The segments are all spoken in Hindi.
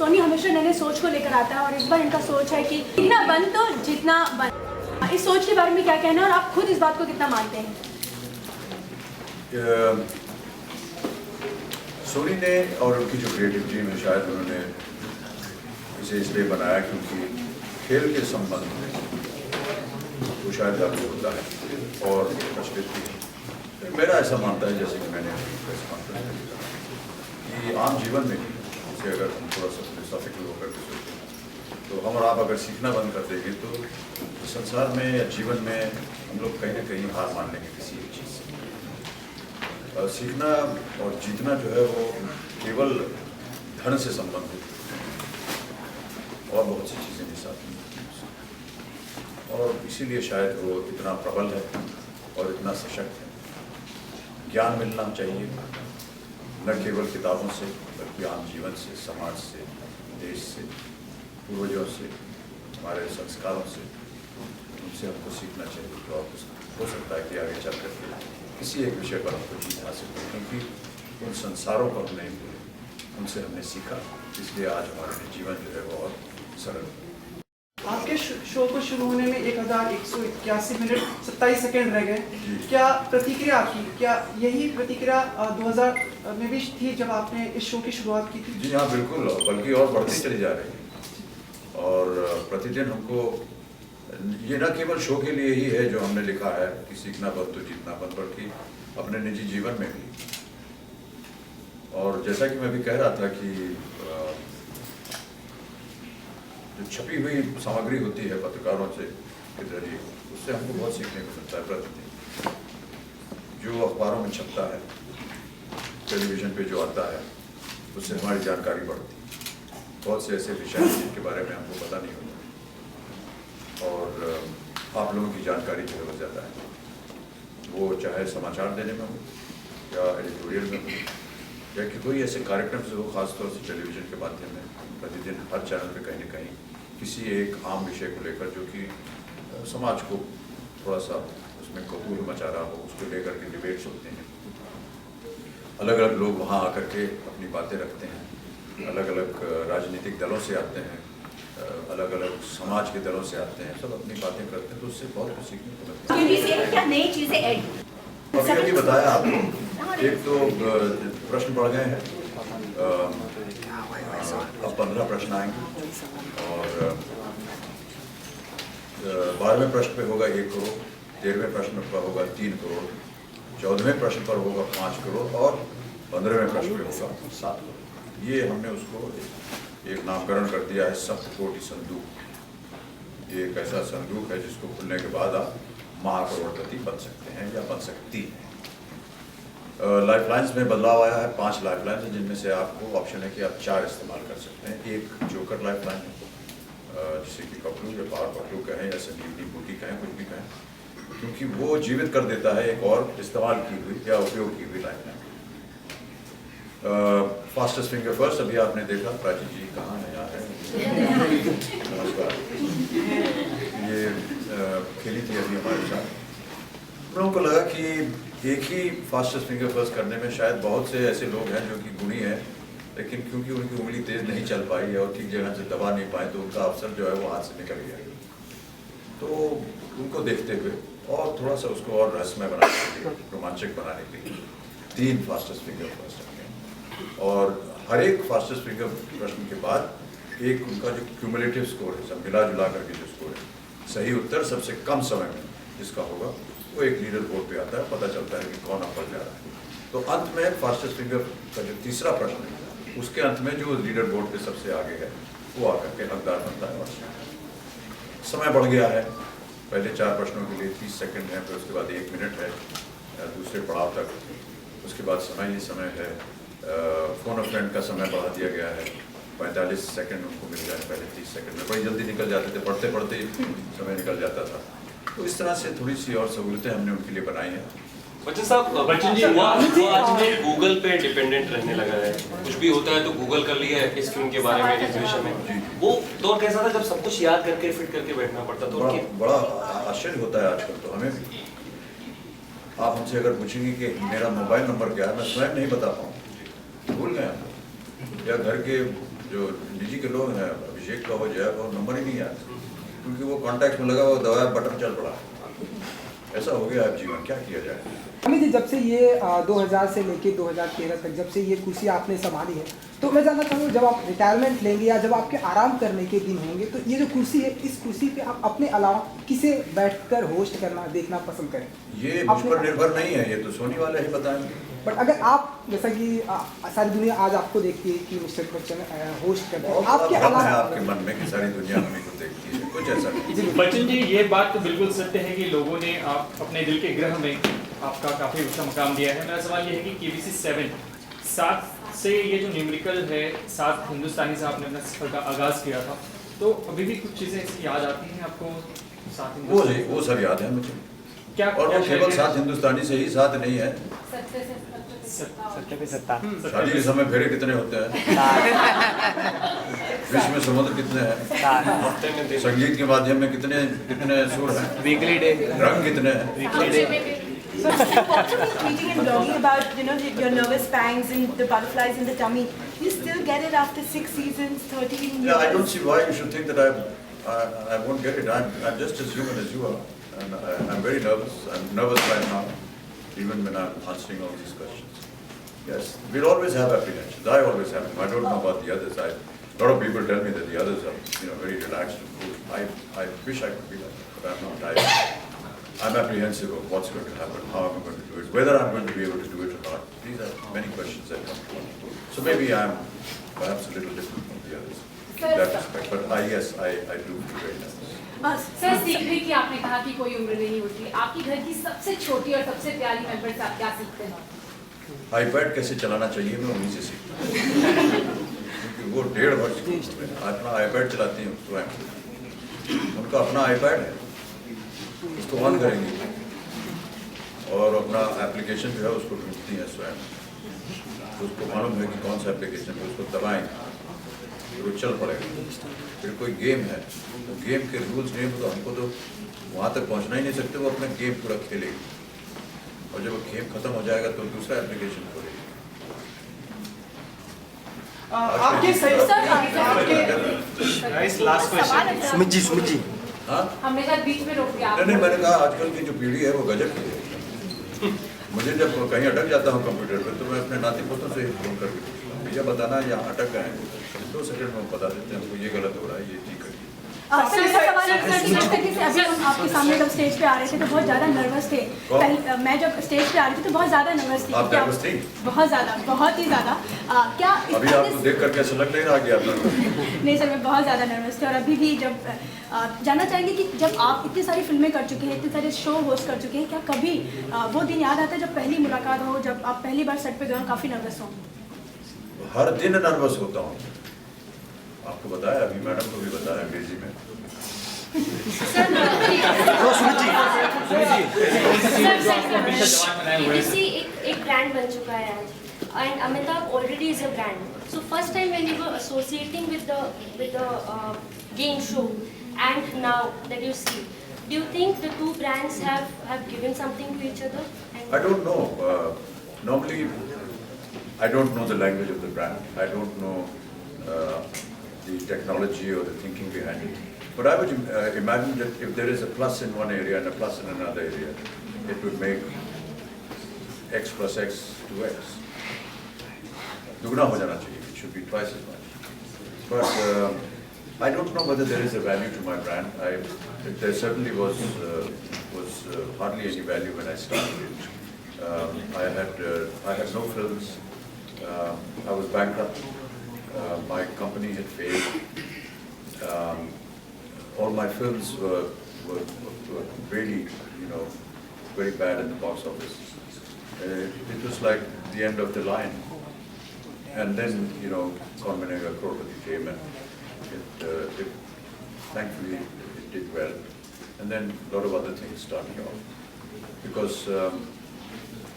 सोनी हमेशा नए सोच को लेकर आता है और इस बार इनका सोच है कि इतना बंद तो जितना बंद। इस सोच के बारे में क्या कहना है और आप खुद इस बात को कितना मानते हैं? सोनी ने और उनकी जो क्रिएटिव टीम है शायद उन्होंने इसे इसलिए बनाया क्योंकि खेल के संबंध में वो शायद लागू होता है और प्रचलित भी है। मेरा ऐसा मानता है जैसे कि मैंने प्रेस कॉन्फ्रेंस में कहा कि आम जीवन में भी जैसे अगर हम थोड़ा सा फिलोसॉफिकल होकर के सोचें तो हम और आप अगर सीखना बंद कर देंगे तो संसार में या जीवन में हम लोग कहीं ना कहीं हार मान लेंगे किसी एक चीज़ से। सीखना और जीतना जो है वो केवल धन से संबंधित और बहुत सी चीज़ें भी साथ में और इसीलिए शायद वो इतना प्रबल है और इतना सशक्त है। ज्ञान मिलना चाहिए न केवल किताबों से बल्कि आम जीवन से, समाज से, देश से, पूर्वजों से, हमारे संस्कारों से, उनसे हमको सीखना चाहिए। तो आप हो सकता है कि आगे चल करके किसी एक विषय पर हमको जीत हासिल करें क्योंकि उन संसारों को हम नहीं भूले, उनसे हमने सीखा, इसलिए आज हमारे जीवन जो है वो और सरल। आपके शो को शुरू होने में 1181 मिनट 27 सेकंड रह गए। क्या प्रतिक्रिया आपकी, क्या यही प्रतिक्रिया 2000 में भी थी जब आपने इस शो की शुरुआत की थी? जी हाँ, बिल्कुल, बल्कि और बढ़ती चली जा रही है। और प्रतिदिन हमको ये न केवल शो के लिए ही है जो हमने लिखा है कि सीखना बंद तो जीतना बंद, बल्कि अपने निजी जीवन में भी। और जैसा कि मैं भी कह रहा था कि जो छपी हुई सामग्री होती है पत्रकारों से के जरिए, उससे हमको बहुत सीखने को मिलता है प्रतिदिन। जो अखबारों में छपता है, टेलीविज़न पे जो आता है, उससे हमारी जानकारी बढ़ती है। बहुत से ऐसे विषय हैं जिनके बारे में हमको पता नहीं होता और आप लोगों की जानकारी जो है वो ज़्यादा है, वो चाहे समाचार देने में हो या एडिटोरियल में हो या कि कोई ऐसे कार्यक्रम से हो, खासतौर से टेलीविज़न के माध्यम में प्रतिदिन हर चैनल पे कहीं न कहीं किसी एक आम विषय को लेकर जो कि समाज को थोड़ा सा उसमें कबूल मचा रहा हो, उसको लेकर के डिबेट्स होते हैं। अलग अलग लोग वहाँ आकर के अपनी बातें रखते हैं, अलग अलग राजनीतिक दलों से आते हैं, अलग अलग समाज के दलों से आते हैं, सब अपनी बातें करते हैं, तो उससे बहुत कुछ सीखने को मिलता है। क्या नई चीज़ें ऐड अभी बताया आपको, एक तो प्रश्न बढ़ गए हैं, अब 15 प्रश्न आएंगे और 12वें प्रश्न पे होगा 1 करोड़, 13वें प्रश्न पर होगा 3 करोड़, 14वें प्रश्न पर होगा 5 करोड़ और 15वें प्रश्न पे होगा 7 करोड़। ये हमने उसको एक नामकरण कर दिया है सप्तकोटि संदूक। ये एक ऐसा संदूक है जिसको खुलने के बाद आप महाकरोड़पति बन सकते हैं या बन सकती हैं। लाइफलाइंस में बदलाव आया है, 5 लाइफलाइंस हैं जिनमें से आपको ऑप्शन है कि आप 4 इस्तेमाल कर सकते हैं। एक जोकर लाइफलाइन है, जिसे कि कपलू या पावर पकलू कहें या संजीवनी बूटी कहें, कुछ भी कहें, क्योंकि वो जीवित कर देता है एक और इस्तेमाल की हुई या उपयोग की हुई लाइफलाइन। फास्टेस्ट फिंगर फर्स्ट अभी आपने देखा, प्राची जी कहाँ नया है, नमस्कार, ये खेली थी अभी हमारे साथ। लोगों को लगा कि एक ही फास्टेस्ट फिंगर फर्स्ट करने में शायद बहुत से ऐसे लोग हैं जो कि गुणी हैं, लेकिन क्योंकि उनकी उंगली तेज नहीं चल पाई और ठीक जगह से दबा नहीं पाए तो उनका अवसर जो है वो हाथ से निकल गया। तो उनको देखते हुए और थोड़ा सा उसको और रहस्यमय बनाने के लिए, रोमांचक बनाने के लिए 3 फास्टेस्ट फिंगर फर्स्ट रखें और हर एक फास्टेस्ट फिंगर प्रश्न के बाद एक उनका जो क्यूमुलेटिव स्कोर है, सब मिला जुला करके जो स्कोर है, सही उत्तर सबसे कम समय में जिसका होगा वो एक लीडर बोर्ड पे आता है, पता चलता है कि कौन ऊपर जा रहा है। तो अंत में फास्टेस्ट फिंगर का जो तीसरा प्रश्न है, उसके अंत में जो लीडर बोर्ड पे सबसे आगे है वो आकर के हकदार बनता है। और समय बढ़ गया है, पहले 4 प्रश्नों के लिए 30 सेकंड है, फिर उसके बाद 1 मिनट है दूसरे पड़ाव तक, उसके बाद समय है। फ़ोन ऑफ फ्रेंड का समय बढ़ा दिया गया है, 45 सेकंड उनको मिल जाए, पहले 30 सेकंड में बड़ी जल्दी निकल जाते थे, पढ़ते पढ़ते समय निकल जाता था। तो इस तरह से थोड़ी सी और सहूलतें हमने उनके लिए बनाई हैं। बच्चन साहब, बच्चन जी वो आज में गूगल पे डिपेंडेंट रहने लगा है, कुछ भी होता है तो गूगल कर लिया है इस फिल्म के बारे में, इस विषय में। वो दौर कैसा था जब सब कुछ याद करके फिट करके बैठना पड़ता था? बड़ा आश्चर्य होता है आजकल तो हमें भी। आप हमसे अगर पूछेंगे कि मेरा मोबाइल नंबर क्या है, मैं स्वयं नहीं बता पाऊँ, भूल गए हम, या घर के जो निजी के लोग हैं, अभिषेक का हो जया का हो, नंबर ही नहीं आया, क्योंकि वो कॉन्टैक्ट में लगा, वो दबाया बटन चल पड़ा। ऐसा हो गया अब जीवन, क्या किया जाए। अमित जी, जब से ये 2000 से लेके 2013 तक जब से ये कुर्सी आपने संभाली है, तो मैं जानना चाहूँगा जब आप रिटायरमेंट लेंगे या जब आपके आराम करने के दिन होंगे, तो ये जो कुर्सी है, इस कुर्सी पे आप अपने अलावा किसे बैठकर होस्ट करना देखना पसंद करें? ये मुझ पर निर्भर नहीं है, ये तो सोनी वाले ही बताएंगे। बट अगर आप, जैसा कि सारी दुनिया आज आपको देखती है कि मिस्टर बच्चन होस्ट करते हैं, आपके भ्रम है अलावा आपके मन में कि सारी दुनिया हमें को देखती है, कुछ ऐसा नहीं। बच्चन जी, ये बात तो बिल्कुल सत्य है कि लोगों ने आप अपने दिल के ग्रह में आपका काफ़ी ऊंचा मुकाम दिया है। मेरा सवाल ये है कि KBC 7 से ये जो न्यूमेरिकल है, 7 हिंदुस्तानी से आपने अपना सफर का आगाज़ किया था, तो अभी भी कुछ चीज़ें ऐसी याद आती हैं आपको? 7 वो सब याद है मुझे, क्या? और वो केवल 7 हिंदुस्तानी से ही 7 नहीं है, सत्य पे सत्ता। शादी के समय फेरे कितने होते हैं, विश्व में समुद्र कितने हैं, संगीत के माध्यम में कितने कितने सुर हैं, वीकली डे, रंग कितने हैं। So it's important in tweeting and blogging about, you know, your nervous pangs and the butterflies in the tummy. You still get it after 6 seasons, 13 years. Yeah, I don't see why you should think that I won't get it. I'm just as human as you are, and I'm very nervous. I'm nervous right now, even when I'm answering all these questions. Yes, we'll always have apprehensions. I always have them. I don't know about the others. A lot of people tell me that the others are, very relaxed and cool. I wish I could be like that, but I'm not. I'm apprehensive of what's going to happen, how I'm going to do it, whether I'm going to be able to do it or not. These are many questions that come to mind. So maybe I'm perhaps a little different from the others in that respect. But yes, I do feel very nervous. Sir, सीखने की आपने कहा कि कोई उम्र नहीं होती, आपकी घर की सबसे छोटी और सबसे प्यारी मेंबर से आप क्या सीखते हैं? iPad कैसे चलाना चाहिए मैं उन्हीं से सीखता हूँ, क्योंकि वो 1.5 वर्ष की उम्र में अपना iPad चलाती हूँ स्वयं। उनका अपना iPad है, उसको ऑन करेंगे और अपना एप्लीकेशन जो है उसको ढूंढती है स्वयं, तो उसको मालूम है कि कौन सा एप्लीकेशन है, उसको दबाएंगे फिर वो चल पड़ेगा। फिर कोई गेम है, तो गेम के रूल्स गेम तो हमको तो वहाँ तक पहुँचना ही नहीं सकते, वो अपना गेम पूरा खेलेगी और जब वो गेम खत्म हो जाएगा तो दूसरा एप्लीकेशन खोलेगी। आपके लास्ट क्वेश्चन सुमित जी हाँ, हमने शायद बीच में रोक दिया। नहीं, मैंने कहा आजकल की जो पीढ़ी है वो गजब की है। मुझे जब कहीं अटक जाता हूँ कंप्यूटर पर, तो मैं अपने नाती पोतों से फोन करके पूछता हूँ, भैया बताना यहाँ अटक गए हैं, 2 सेकंड में बता देते हैं हमको ये गलत हो रहा है, ये ठीक है। सर, मेरा सवाल है कि जिस तरीके से अभी हम आपके सामने जब स्टेज पे आ रहे थे तो बहुत ज़्यादा नर्वस थे। मैं जब स्टेज पे आ रही थी तो बहुत ज़्यादा नर्वस थी। आप नर्वस थी? बहुत ज़्यादा, बहुत ही ज़्यादा। क्या अभी आपको देख करके ऐसा लग नहीं रहा कि आप नहीं सर, मैं बहुत ज़्यादा नर्वस थी। और अभी भी जब जानना चाहेंगे कि जब आप इतनी सारी फिल्में कर चुके हैं, इतने सारे शो होस्ट कर चुके हैं, क्या कभी वो दिन याद आता है जब पहली मुलाकात हो, जब आप पहली बार सेट पे गए काफ़ी नर्वस हो? हर दिन नर्वस होता हूँ, आपको बताया, अभी मैडम को भी बताया अंग्रेजी में। एक ब्रांड बन चुका है आज, and Amitabh already is a brand. So first time when you were associating with the game show, and now that you see, do you think the two brands have given something to each other? I don't know. Normally, I don't know the language of the brand. I don't know the technology or the thinking behind it. But I would imagine that if there is a plus in one area and a plus in another area, it would make X plus X to X. Dugna ho jana chahiye. It should be twice as much. But I don't know whether there is a value to my brand. There certainly was hardly any value when I started it. I had no films. I was bankrupt. My company had failed. All my films were really, very bad in the box office. It was like the end of the line. And then, Kaun Banega Crorepati came, and thankfully it did well. And then a lot of other things started off. Because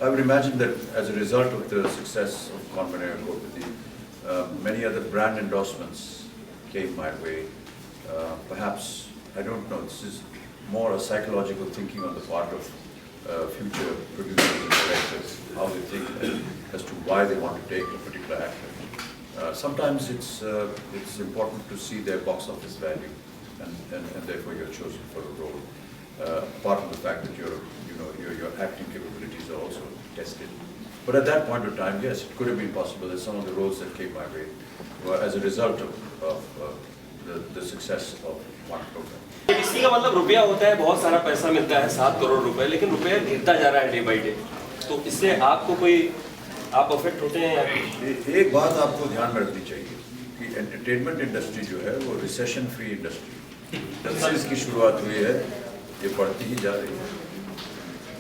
I would imagine that as a result of the success of Kaun Banega Crorepati, many other brand endorsements came my way. Perhaps, I don't know, this is more a psychological thinking on the part of future producers and directors, how they think as to why they want to take a particular actor. sometimes it's important to see their box office value, and therefore you're chosen for a role. Apart from the fact that your acting capabilities are also tested. But at that point of time, yes, it could have been possible that some of the roles that came my way were as a result of the success of one program. इसी का मतलब रुपया होता है, बहुत सारा पैसा मिलता है, 7 करोड़ रुपए, लेकिन रुपया गिरता जा रहा है डे बाई डे। तो इससे आपको कोई आप अफेक्ट होते हैं या? एक बात आपको ध्यान में रखनी चाहिए कि एंटरटेनमेंट इंडस्ट्री जो है वो रिसेशन फ्री इंडस्ट्री, जब से इसकी शुरुआत हुई है ये बढ़ती ही जा रही है।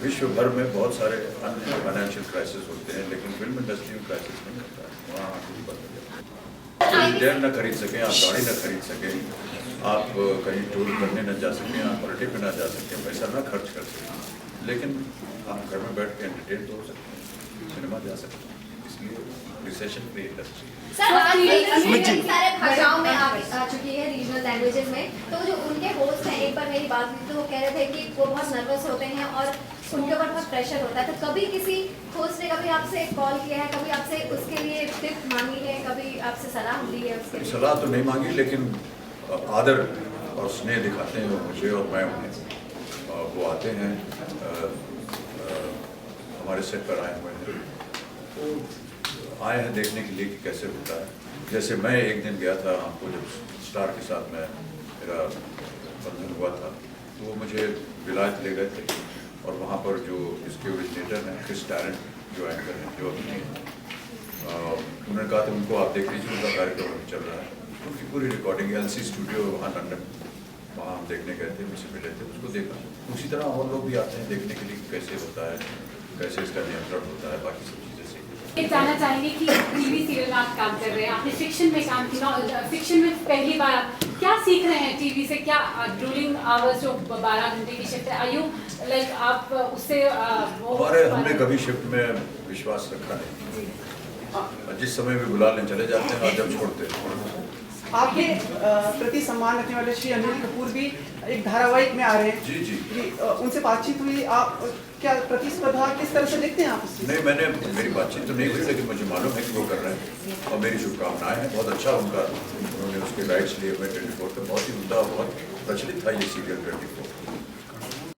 विश्व भर में बहुत सारे अन्य फाइनेंशियल क्राइसिस होते हैं, लेकिन फिल्म इंडस्ट्री में क्राइसिस नहीं होता है। वहाँ कुछ बदल जाता है। डेयर न खरीद सकें, आप गाड़ी न खरीद सकें, आप कहीं टूर करने न जा सकें, आप हॉलिडे पे न जा सकें, पैसा न खर्च कर सकें, लेकिन आप घर में बैठ के एंटरटेन तो हो सकते हैं, सिनेमा जा सकते हैं। इसलिए रिसेशन फ्री इंडस्ट्री। सर, आज कई सारे भाषाओं में आ चुकी है, रीजनल लैंग्वेजेस में। तो जो उनके होस्ट हैं, एक बार मेरी बात हुई तो वो कह रहे थे कि वो बहुत नर्वस होते हैं और उनके ऊपर बहुत प्रेशर होता है। तो कभी किसी होस्ट ने कभी आपसे कॉल किया है, कभी आपसे उसके लिए टिप मांगी है, कभी आपसे सलाह ली है उसके लिए? सलाह तो नहीं मांगी, लेकिन आदर और स्नेह दिखाते हैं वो मुझे और मैं उन्हें। वो आते हैं, हमारे सेट पर आए हुए हैं, तो आए हैं देखने के लिए कि कैसे होता है। जैसे मैं एक दिन गया था, आपको जब स्टार के साथ मेरा बंधन हुआ था, तो वो मुझे विलायत ले गए थे, और वहाँ पर जो इसके ओरिजिनेटर हैं क्रिस टैरेंट, जो एंकर हैं, जो अभी उन्होंने कहा था उनको आप देख लीजिए, उनका कार्यक्रम अभी चल रहा है। उनकी पूरी रिकॉर्डिंग LC स्टूडियो वहाँ लंदन, वहाँ हम देखने गए थे, मुझसे मिले थे, उसको देखा। उसी तरह और लोग भी आते हैं देखने के लिए कैसे होता है, कैसे इसका नियंत्रण होता है, बाकी सब चीज़ें सीखते हैं। जानना चाहेंगे कि टीवी सीरियल में आप काम कर रहे हैं, आपने फिक्शन में काम किया, फिक्शन में पहली बार आप क्या सीख रहे हैं टीवी से? क्या ड्यूरिंग आवर्स जो 12 घंटे की शिफ्ट है, आयु लाइक आप उससे हमने कभी शिफ्ट में विश्वास रखा नहीं, जिस समय भी बुला लें चले जाते हैं और जब छोड़ते हैं। आपके प्रति सम्मान रखने वाले श्री अनिल कपूर भी एक धारावाहिक में आ रहे हैं। जी जी। उनसे बातचीत हुई, आप क्या प्रतिस्पर्धा किस तरह से देखते हैं आप उससे? नहीं, मेरी बातचीत तो नहीं हुई, लेकिन मुझे मालूम है कि वो कर रहे हैं और मेरी शुभकामनाएं हैं। बहुत अच्छा उनका, उन्होंने उसके राइट्स लिए हुए 24 पे, बहुत ही उम्दा, बहुत प्रचलित था ये सीरियल 24।